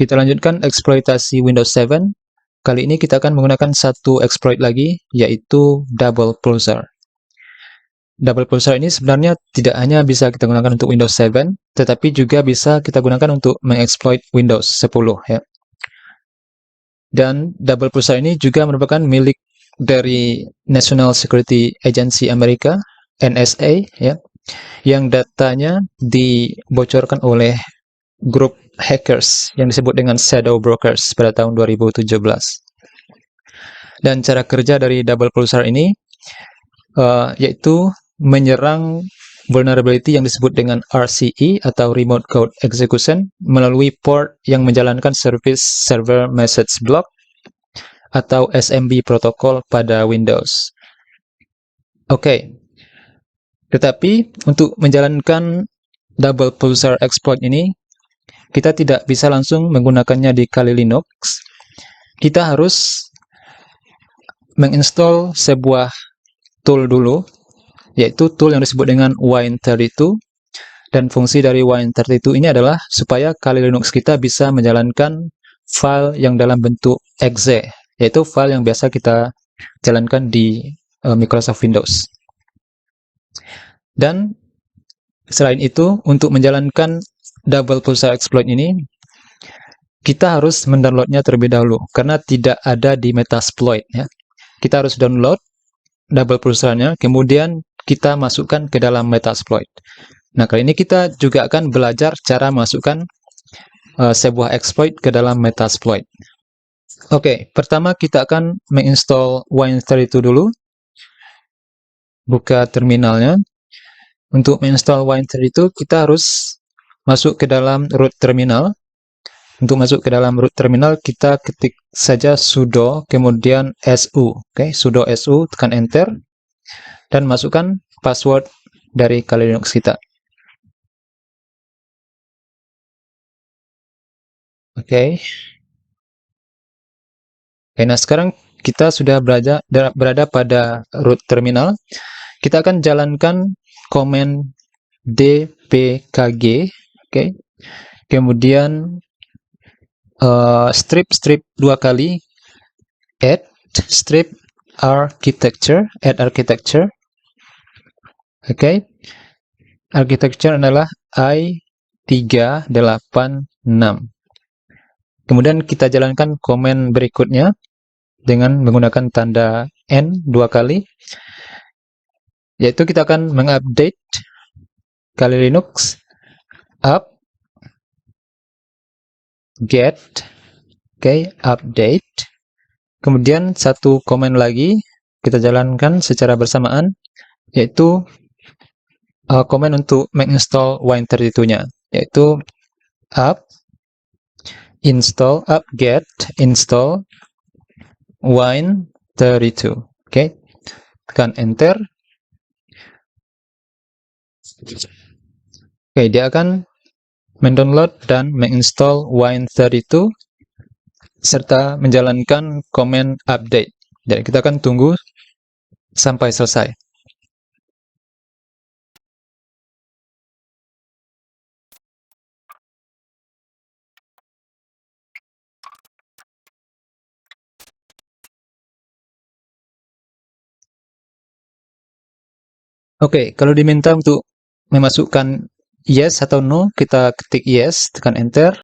Kita lanjutkan eksploitasi Windows 7. Kali ini kita akan menggunakan satu exploit lagi, yaitu double pulsar. Double pulsar ini sebenarnya tidak hanya bisa kita gunakan untuk Windows 7, tetapi juga bisa kita gunakan untuk mengeksploit Windows 10 ya. Dan double pulsar ini juga merupakan milik dari National Security Agency Amerika, NSA ya, yang datanya dibocorkan oleh grup hackers yang disebut dengan shadow brokers pada tahun 2017. Dan cara kerja dari double pulsar ini yaitu menyerang vulnerability yang disebut dengan RCE atau Remote Code Execution melalui port yang menjalankan service Server Message Block atau SMB protokol pada Windows. Oke. Tetapi untuk menjalankan double pulsar exploit ini, kita tidak bisa langsung menggunakannya di Kali Linux. Kita harus menginstall sebuah tool dulu, yaitu tool yang disebut dengan Wine32. Dan fungsi dari Wine32 ini adalah supaya Kali Linux kita bisa menjalankan file yang dalam bentuk exe, yaitu file yang biasa kita jalankan di Microsoft Windows. Dan selain itu, untuk menjalankan double pulsar exploit ini, kita harus mendownloadnya terlebih dahulu, karena tidak ada di Metasploit ya. Kita harus download double pulsarnya, kemudian kita masukkan ke dalam Metasploit. Nah, kali ini kita juga akan belajar cara masukkan sebuah exploit ke dalam Metasploit. Oke, pertama kita akan menginstall Wine32 dulu. Buka terminalnya. Untuk menginstall Wine32, kita harus masuk ke dalam root terminal. Untuk masuk ke dalam root terminal, kita ketik saja sudo, kemudian su. Oke, sudo su, tekan enter, dan masukkan password dari Kali Linux kita. Oke. Oke, nah sekarang kita sudah berada pada root terminal. Kita akan jalankan command dpkg, oke. Kemudian strip 2 kali, add strip architecture, oke. Architecture adalah i386. Kemudian kita jalankan command berikutnya dengan menggunakan tanda N 2 kali, yaitu kita akan mengupdate Kali Linux up get, oke, update. Kemudian satu command lagi kita jalankan secara bersamaan, yaitu command untuk menginstall Wine32-nya, yaitu up get install Wine32. Oke, tekan enter. Oke, dia akan mendownload dan menginstall Wine32 serta menjalankan command update. Jadi kita akan tunggu sampai selesai. Oke, kalau diminta untuk memasukkan yes atau no, kita ketik yes, tekan enter.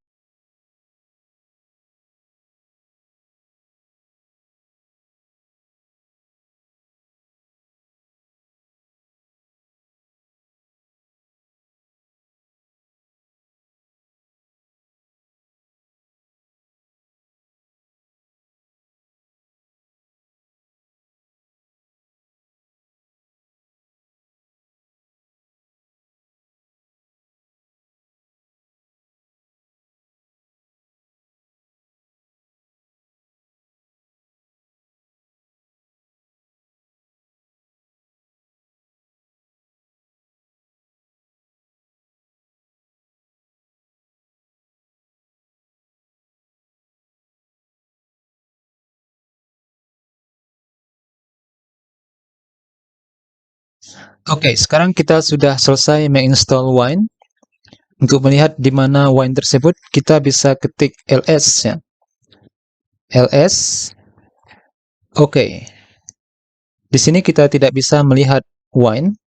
Oke, sekarang kita sudah selesai menginstall Wine. Untuk melihat di mana wine tersebut, kita bisa ketik ls ya. ls. Oke. Di sini kita tidak bisa melihat wine.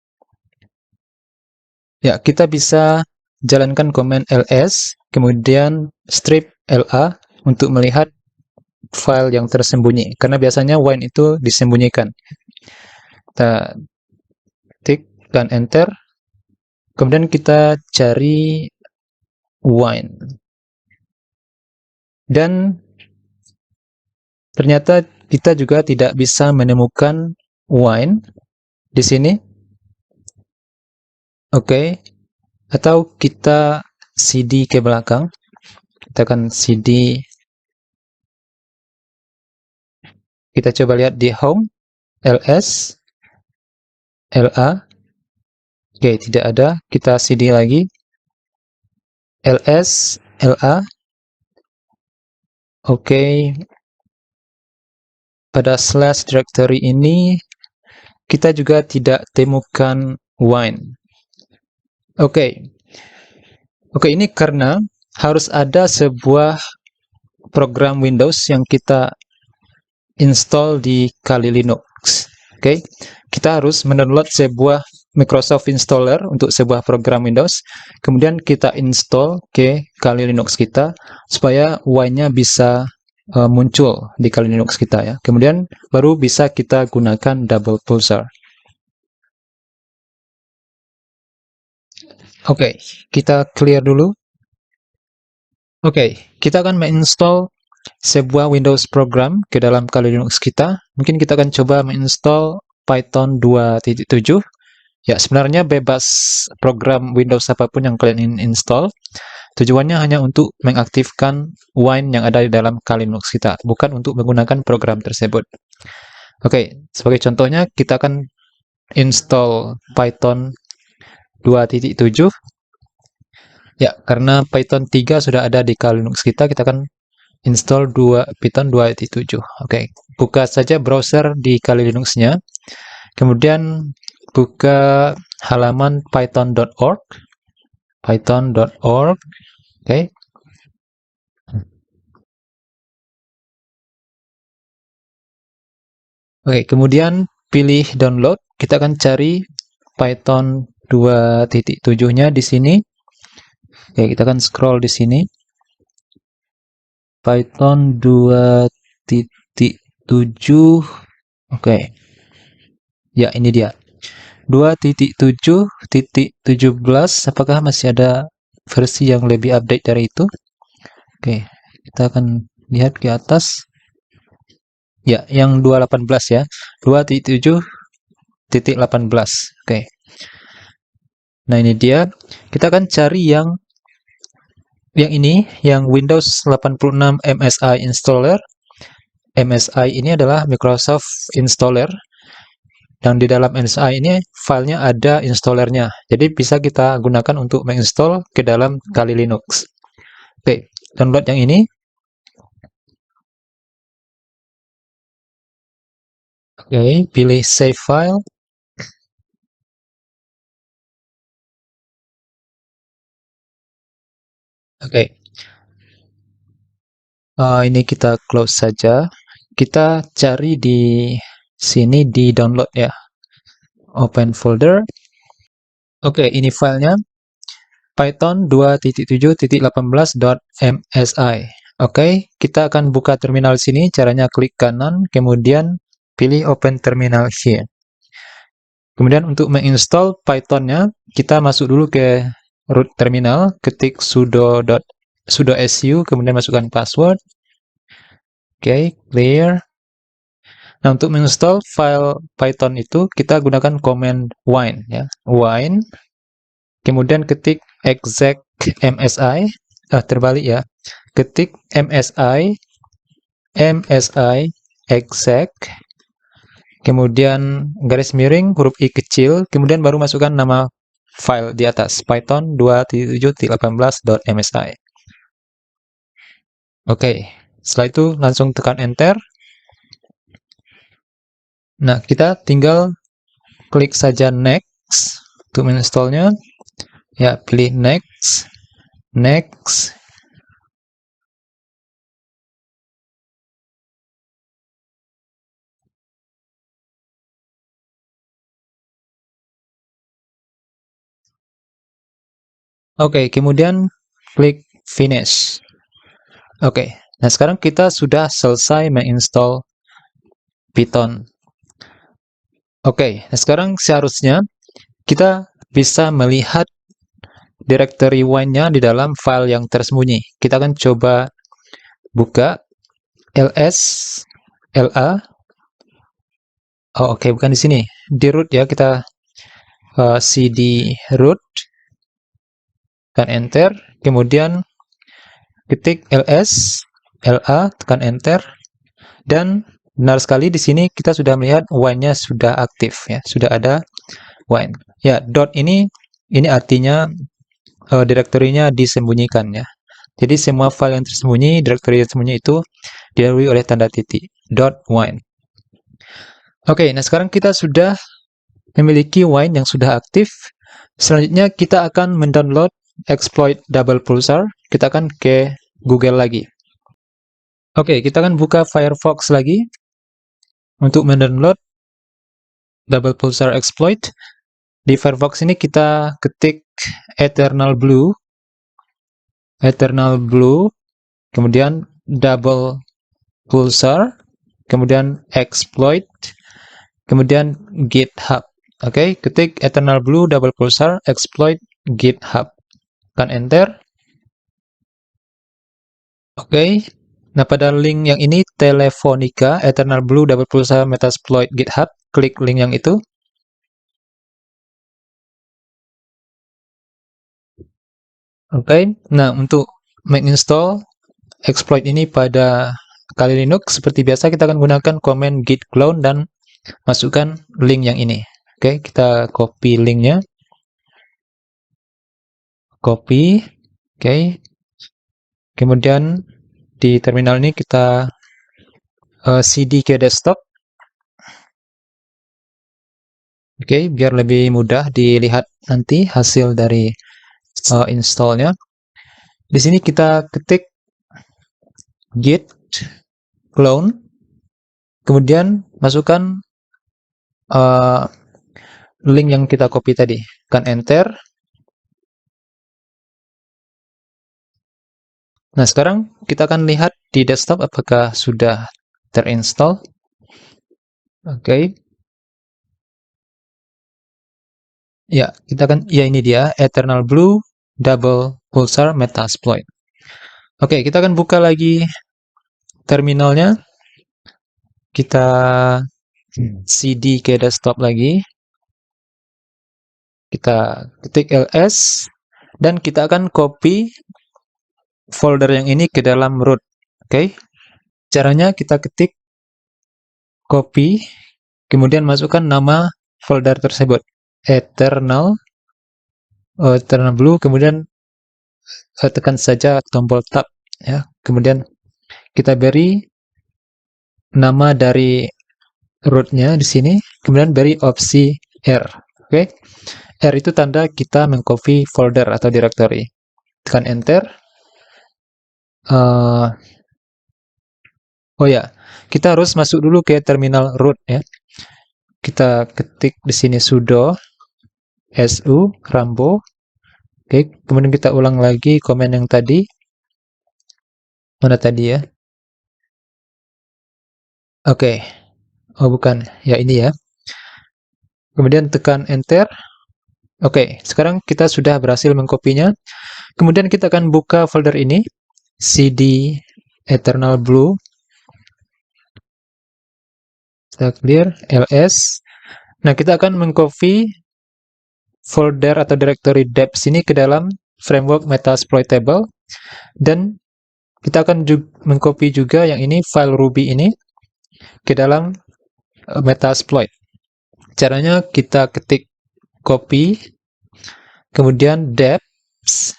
Ya, kita bisa jalankan command ls, kemudian strip la untuk melihat file yang tersembunyi. Karena biasanya wine itu disembunyikan. Kita tik dan enter. Kemudian kita cari wine. Dan ternyata kita juga tidak bisa menemukan wine di sini. Oke. Atau kita cd ke belakang. Kita akan cd. Kita coba lihat di home. ls. la. Oke, tidak ada. Kita cd lagi. ls. la. Oke. Pada slash directory ini, kita juga tidak temukan wine. Oke. Oke, ini karena harus ada sebuah program Windows yang kita install di Kali Linux. Oke. Kita harus mendownload sebuah Microsoft Installer untuk sebuah program Windows. Kemudian kita install ke Kali Linux kita supaya wine-nya bisa muncul di Kali Linux kita ya. Kemudian baru bisa kita gunakan double pulsar. Oke, kita clear dulu. Oke, kita akan menginstall sebuah Windows program ke dalam Kali Linux kita. Mungkin kita akan coba menginstall Python 2.7. Ya, sebenarnya bebas program Windows apapun yang kalian ingin install. Tujuannya hanya untuk mengaktifkan wine yang ada di dalam Kali Linux kita, bukan untuk menggunakan program tersebut. Oke, sebagai contohnya kita akan install Python 2.7. Ya, karena Python 3 sudah ada di Kali Linux kita akan install Python 2.7. Oke, buka saja browser di Kali Linux-nya. Kemudian buka halaman python.org. Python.org. Oke. Oke, kemudian pilih download. Kita akan cari Python 2.7-nya di sini. Oke, kita akan scroll di sini. Python 2.7. Oke. Ya, ini dia. 2.7.17. Apakah masih ada versi yang lebih update dari itu? Oke, kita akan lihat ke atas. Ya, yang 2.18 ya. 2.7.18. Oke. Nah, ini dia. Kita akan cari yang ini, yang Windows 86 MSI installer. MSI ini adalah Microsoft Installer. Dan di dalam MSI ini filenya ada installernya. Jadi bisa kita gunakan untuk menginstall ke dalam Kali Linux. Oke, download yang ini. Oke, pilih save file. Oke. Ini kita close saja. Kita cari di sini di download ya. Open folder. Oke, ini filenya. Python 2.7.18.msi. Oke, kita akan buka terminal sini. Caranya klik kanan, kemudian pilih Open Terminal here. Kemudian untuk menginstall Python-nya, kita masuk dulu ke root terminal, ketik sudo su, kemudian masukkan password. Oke, clear. Nah, untuk menginstall file Python itu, kita gunakan command wine ya. Wine. Kemudian ketik exec msi, terbalik ya. Ketik msi exec, kemudian garis miring huruf i kecil, kemudian baru masukkan nama file di atas, python 2.7.18.msi. Oke, setelah itu langsung tekan enter. Nah, kita tinggal klik saja next untuk menginstallnya. Ya, pilih next. next. Oke, kemudian klik finish. Oke, nah sekarang kita sudah selesai menginstall Python. Oke, nah sekarang seharusnya kita bisa melihat directory wine-nya di dalam file yang tersembunyi. Kita akan coba buka ls la. Oh, oke, bukan di sini. Di root ya, kita cd root, tekan enter, kemudian ketik ls la, tekan enter, dan benar sekali di sini kita sudah melihat wine-nya sudah aktif ya, sudah ada wine. Ya, dot ini artinya direktorinya disembunyikan ya. Jadi semua file yang tersembunyi, direktori yang tersembunyi itu dilalui oleh tanda titik .wine. Oke, nah sekarang kita sudah memiliki wine yang sudah aktif. Selanjutnya kita akan mendownload exploit double pulsar. Kita akan ke Google lagi. Oke, kita akan buka Firefox lagi untuk mendownload double pulsar exploit. Di Firefox ini kita ketik Eternal Blue, kemudian double pulsar, kemudian exploit, kemudian GitHub. Oke, ketik Eternal Blue double pulsar exploit GitHub. Tekan enter. Oke. Nah, pada link yang ini Telefonica Eternal Blue double pulsar Metasploit GitHub, klik link yang itu. Oke. Nah, untuk menginstall exploit ini pada Kali Linux seperti biasa kita akan gunakan command git clone dan masukkan link yang ini. Oke, kita copy linknya. Copy. Oke. Kemudian di terminal ini kita cd ke desktop. Oke, biar lebih mudah dilihat nanti hasil dari installnya. Di sini kita ketik git clone, kemudian masukkan link yang kita copy tadi. Tekan enter. Nah, sekarang kita akan lihat di desktop apakah sudah terinstall. Oke. Ya, kita akan, ya ini dia, Eternal Blue Double Pulsar Metasploit. Oke, kita akan buka lagi terminalnya. Kita cd ke desktop lagi. Kita ketik ls, dan kita akan copy folder yang ini ke dalam root. Oke. Caranya kita ketik copy, kemudian masukkan nama folder tersebut. Eternal Blue, kemudian tekan saja tombol tab ya. Kemudian kita beri nama dari rootnya di sini, kemudian beri opsi R. Oke. R itu tanda kita mengcopy folder atau directory. Tekan enter. Oh ya, kita harus masuk dulu ke terminal root ya. Kita ketik di sini sudo su rambo. Oke, kemudian kita ulang lagi komen yang tadi. Mana tadi ya? Oke. Oh bukan, ya ini ya. Kemudian tekan enter. Oke, sekarang kita sudah berhasil mengkopinya. Kemudian kita akan buka folder ini, cd Eternal Blue. Kita clear ls. Nah, kita akan mengcopy folder atau directory deps ini ke dalam framework Metasploitable, dan kita akan mengcopy juga yang ini, file Ruby ini, ke dalam Metasploit. Caranya kita ketik copy, kemudian deps,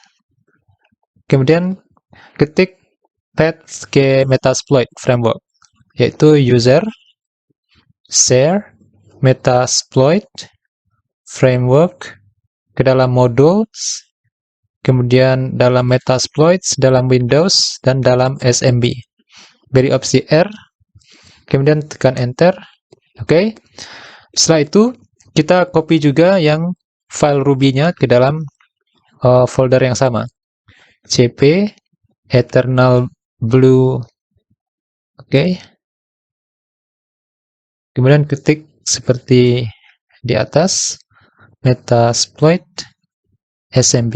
kemudian ketik path ke Metasploit framework, yaitu user share Metasploit framework ke dalam modules, kemudian dalam Metasploit, dalam Windows, dan dalam SMB. Beri opsi R, kemudian tekan Enter. Oke. Setelah itu, kita copy juga yang file Ruby-nya ke dalam folder yang sama. cp eternal blue. Oke. Kemudian ketik seperti di atas, Metasploit SMB.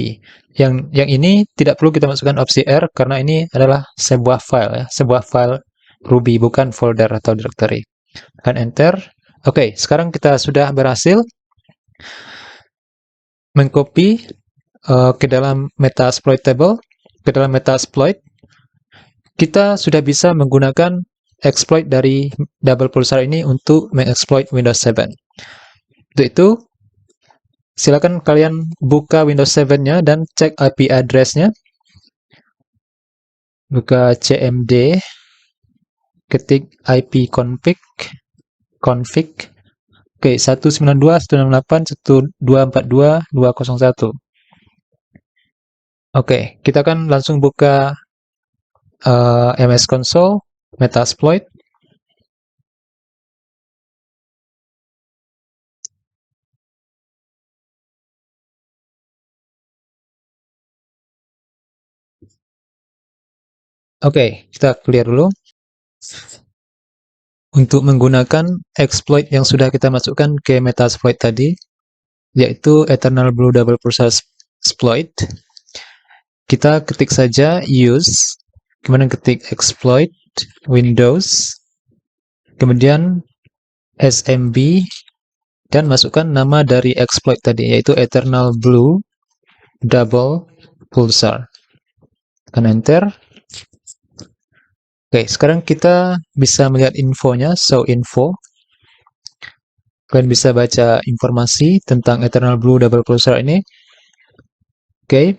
Yang ini tidak perlu kita masukkan opsi R karena ini adalah sebuah file ya, sebuah file Ruby, bukan folder atau directory. Tekan Enter. Oke, sekarang kita sudah berhasil mengcopy ke dalam Metasploitable, ke dalam Metasploit. Kita sudah bisa menggunakan exploit dari double pulsar ini untuk mengeksploit Windows 7. Untuk itu, silakan kalian buka Windows 7-nya dan cek IP address-nya. Buka cmd, ketik ipconfig, config. Oke, 192.168.1.242.201. Oke, kita akan langsung buka MS Console, Metasploit. Oke, kita clear dulu. Untuk menggunakan exploit yang sudah kita masukkan ke Metasploit tadi, yaitu Eternal Blue Double Pulsar Exploit, kita ketik saja use, kemudian ketik exploit, Windows, kemudian SMB, dan masukkan nama dari exploit tadi, yaitu Eternal Blue Double Pulsar. Tekan Enter. Oke, sekarang kita bisa melihat infonya, show info. Kalian bisa baca informasi tentang Eternal Blue Double Pulsar ini. Oke,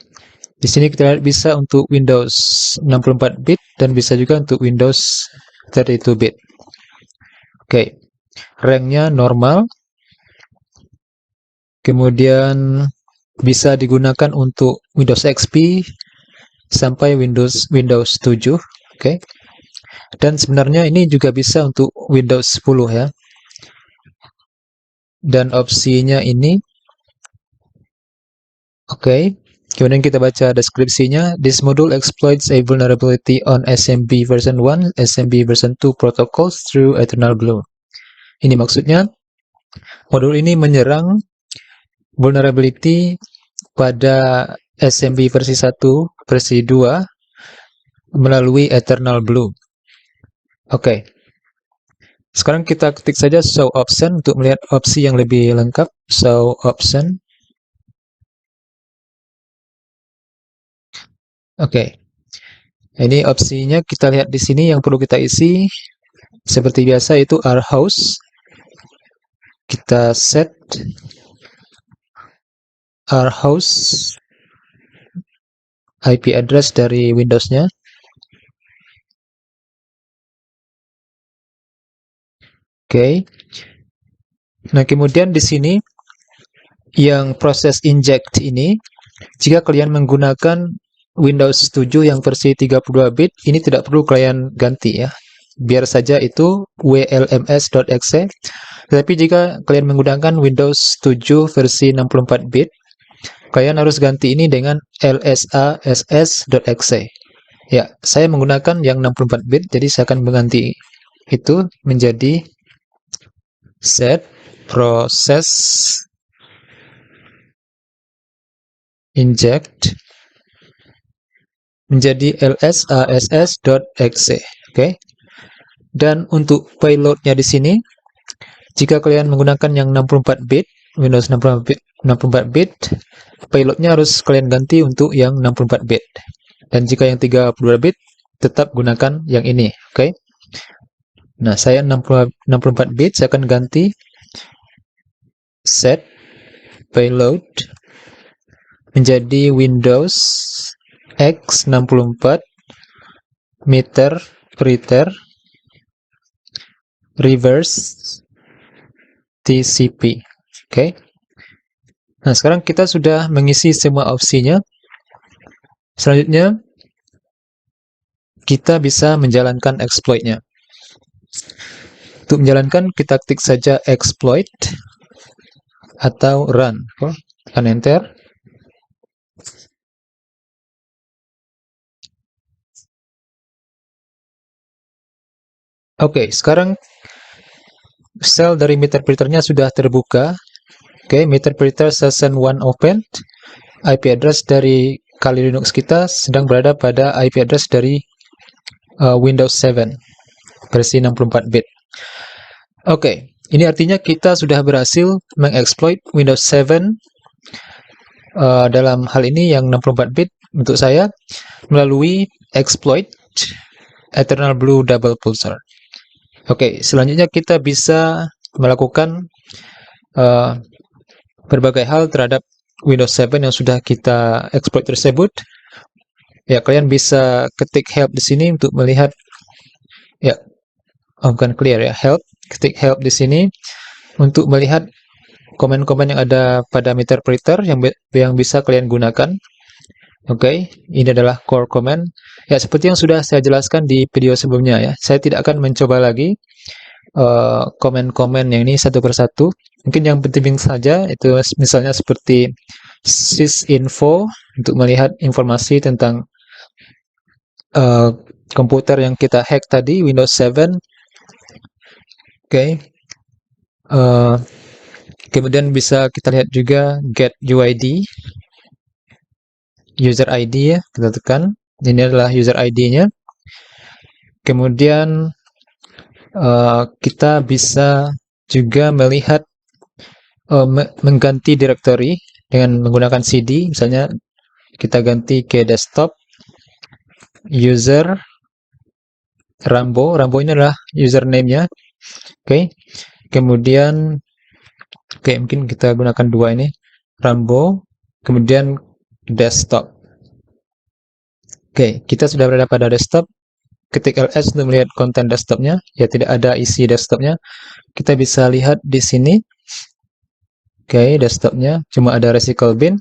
di sini kita lihat bisa untuk Windows 64-bit dan bisa juga untuk Windows 32-bit. Oke, ranknya normal. Kemudian bisa digunakan untuk Windows XP sampai Windows 7. Oke. Dan sebenarnya ini juga bisa untuk Windows 10 ya. Dan opsinya ini, oke. Kemudian kita baca deskripsinya. This module exploits a vulnerability on SMB version 1, SMB version 2 protocols through Eternal Blue. Ini maksudnya, modul ini menyerang vulnerability pada SMB versi 1, versi 2 melalui Eternal Blue. Oke. Sekarang kita ketik saja show option untuk melihat opsi yang lebih lengkap. Show option. Oke. Ini opsinya kita lihat di sini, yang perlu kita isi seperti biasa itu rhost. Kita set rhost IP address dari Windows-nya. Oke. Nah, kemudian di sini yang proses inject ini, jika kalian menggunakan Windows 7 yang versi 32-bit, ini tidak perlu kalian ganti ya. Biar saja itu wlms.exe. Tetapi jika kalian menggunakan Windows 7 versi 64-bit, kalian harus ganti ini dengan lsass.exe. Ya, saya menggunakan yang 64-bit, jadi saya akan mengganti itu menjadi set process inject menjadi lsass.exe. Oke. Dan untuk payloadnya di sini, jika kalian menggunakan yang 64-bit, Windows 64-bit, payloadnya harus kalian ganti untuk yang 64-bit. Dan jika yang 32-bit, tetap gunakan yang ini. Oke. Nah, saya 64-bit, saya akan ganti set payload menjadi Windows x64 meter preter reverse TCP. Oke. Nah, sekarang kita sudah mengisi semua opsinya. Selanjutnya, kita bisa menjalankan exploit-nya. Untuk menjalankan, kita ketik saja exploit atau run. Tekan enter. Oke, sekarang sel dari meterpreter-nya sudah terbuka. Oke, meterpreter session 1 open. IP address dari Kali Linux kita sedang berada pada IP address dari Windows 7 versi 64 bit. Oke, ini artinya kita sudah berhasil mengeksploit Windows 7 dalam hal ini yang 64 bit untuk saya melalui exploit Eternal Blue Double Pulsar. Oke, selanjutnya kita bisa melakukan berbagai hal terhadap Windows 7 yang sudah kita exploit tersebut. Ya, kalian bisa ketik help di sini untuk melihat, ya, bukan clear ya, help, ketik help di sini untuk melihat komen-komen yang ada pada meterpreter yang bisa kalian gunakan. Oke, ini adalah core comment. Ya, seperti yang sudah saya jelaskan di video sebelumnya ya. Saya tidak akan mencoba lagi komen-komen yang ini satu persatu. Mungkin yang penting saja itu misalnya seperti sysinfo untuk melihat informasi tentang komputer yang kita hack tadi, Windows 7. Oke. Kemudian bisa kita lihat juga get UID, user ID ya, kita tekan. Ini adalah user ID-nya. Kemudian kita bisa juga melihat mengganti directory dengan menggunakan CD. Misalnya kita ganti ke desktop, user Rambo. Rambo ini adalah username-nya. Oke. Kemudian mungkin kita gunakan dua ini, Rambo, kemudian desktop. Oke, kita sudah berada pada desktop. Ketik ls untuk melihat konten desktopnya, ya tidak ada isi desktopnya. Kita bisa lihat di sini. Oke, desktopnya cuma ada recycle bin.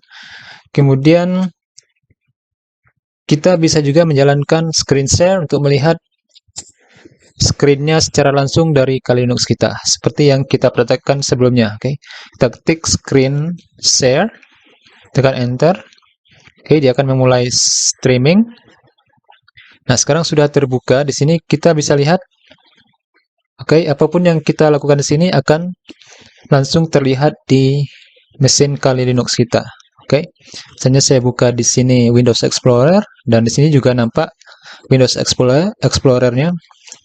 Kemudian kita bisa juga menjalankan screen share untuk melihat screen-nya secara langsung dari Kali Linux kita, seperti yang kita praktekkan sebelumnya. Oke, kita ketik screen share, tekan enter. Oke, dia akan memulai streaming. Nah, sekarang sudah terbuka. Di sini kita bisa lihat, oke, apapun yang kita lakukan di sini akan langsung terlihat di mesin Kali Linux kita. Oke, misalnya saya buka di sini Windows Explorer, dan di sini juga nampak Windows Explorer-nya.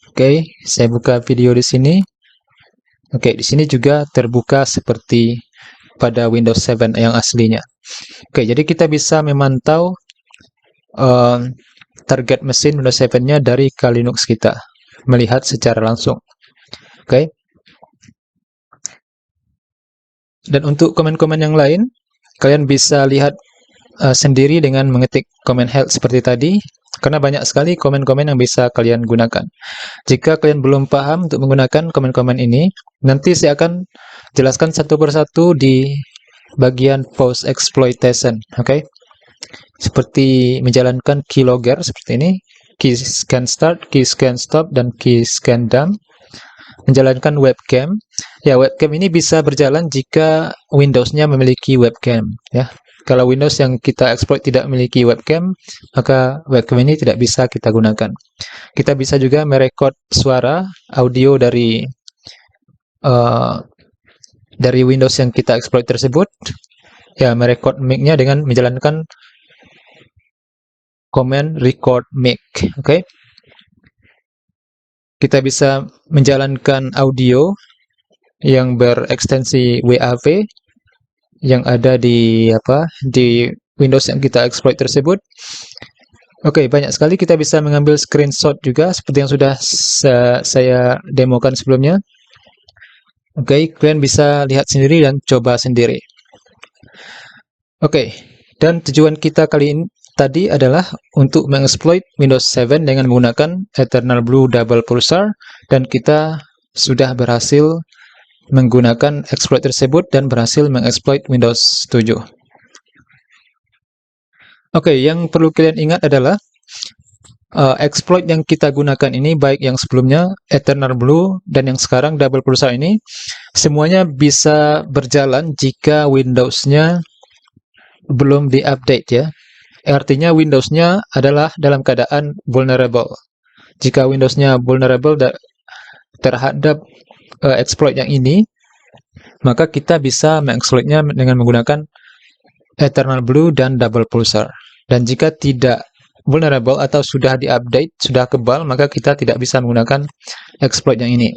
Oke, saya buka video di sini. Oke, di sini juga terbuka seperti pada Windows 7 yang aslinya. Oke, jadi kita bisa memantau target mesin Windows 7-nya dari Kali Linux kita, melihat secara langsung. Oke. Dan untuk komen-komen yang lain, kalian bisa lihat sendiri dengan mengetik komen help seperti tadi, karena banyak sekali komen-komen yang bisa kalian gunakan. Jika kalian belum paham untuk menggunakan komen-komen ini, nanti saya akan jelaskan satu persatu di bagian post exploitation. Oke. Seperti menjalankan keylogger seperti ini, key scan start, key scan stop, dan key scan dump. Menjalankan webcam. Ya, webcam ini bisa berjalan jika Windows-nya memiliki webcam. Ya, kalau Windows yang kita exploit tidak memiliki webcam, maka webcam ini tidak bisa kita gunakan. Kita bisa juga merekod suara, audio dari Windows yang kita exploit tersebut. Ya, merekod mic-nya dengan menjalankan command record mic. Oke. Kita bisa menjalankan audio yang berekstensi WAV yang ada di Windows yang kita exploit tersebut. Oke, banyak sekali. Kita bisa mengambil screenshot juga seperti yang sudah saya demokan sebelumnya. Oke, kalian bisa lihat sendiri dan coba sendiri. Oke, dan tujuan kita kali ini tadi adalah untuk mengeksploit Windows 7 dengan menggunakan Eternal Blue Double Pulsar, dan kita sudah berhasil menggunakan exploit tersebut dan berhasil mengeksploit Windows 7. Oke, yang perlu kalian ingat adalah exploit yang kita gunakan ini, baik yang sebelumnya Eternal Blue dan yang sekarang Double Cursor ini, semuanya bisa berjalan jika Windows-nya belum diupdate ya. Artinya Windows-nya adalah dalam keadaan vulnerable. Jika Windows-nya vulnerable terhadap exploit yang ini, maka kita bisa mengeksploitnya dengan menggunakan Eternal Blue dan Double Cursor. Dan jika tidak vulnerable atau sudah diupdate, sudah kebal, maka kita tidak bisa menggunakan exploit yang ini.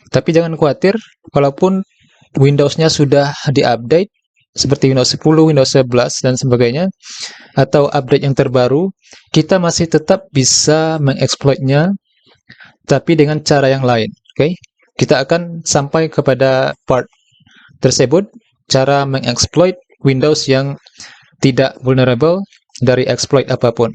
Tapi jangan khawatir, walaupun Windows-nya sudah diupdate, seperti Windows 10, Windows 11, dan sebagainya, atau update yang terbaru, kita masih tetap bisa mengeksploitnya, tapi dengan cara yang lain. Oke, kita akan sampai kepada part tersebut, cara mengeksploit Windows yang tidak vulnerable dari exploit apapun.